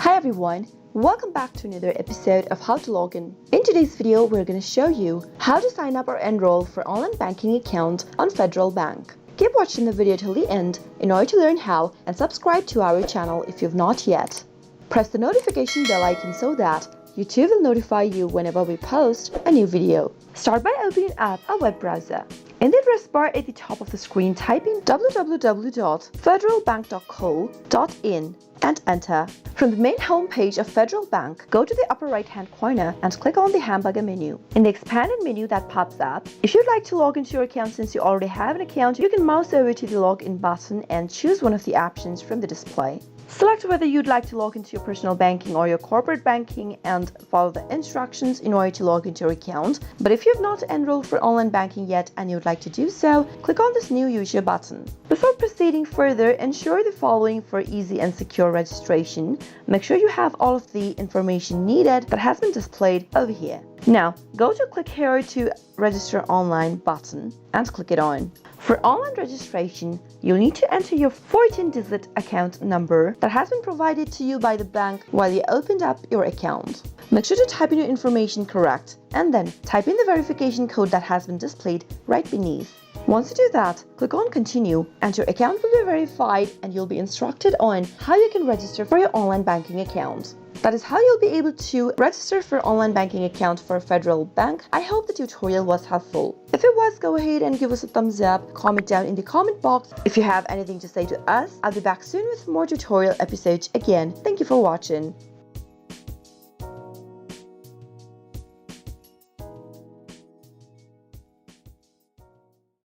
Hi everyone, welcome back to another episode of How to Login. In today's video, we're going to show you how to sign up or enroll for online banking account on Fedaral Bank. Keep watching the video till the end in order to learn how, and subscribe to our channel if you've not yet. Press the notification bell icon so that YouTube will notify you whenever we post a new video. Start by opening up a web browser. In the address bar at the top of the screen, type in www.federalbank.co.in and enter. From the main homepage of Fedaral Bank, go to the upper right-hand corner and click on the hamburger menu. In the expanded menu that pops up, if you'd like to log into your account since you already have an account, you can mouse over to the login button and choose one of the options from the display. Select whether you'd like to log into your personal banking or your corporate banking and follow the instructions in order to log into your account. But if you've not enrolled for online banking yet and you'd like to do so, click on this new user button. Before proceeding further, ensure the following for easy and secure registration. Make sure you have all of the information needed that has been displayed over here. Now, go to click here to register online button and click it on. For online registration, you'll need to enter your 14-digit account number that has been provided to you by the bank while you opened up your account. Make sure to type in your information correct and then type in the verification code that has been displayed right beneath. Once you do that, click on Continue and your account will be verified and you'll be instructed on how you can register for your online banking account. That is how you'll be able to register for online banking account for Fedaral Bank. I hope the tutorial was helpful. If it was, go ahead and give us a thumbs up, comment down in the comment box. If you have anything to say to us, I'll be back soon with more tutorial episodes again. Thank you for watching.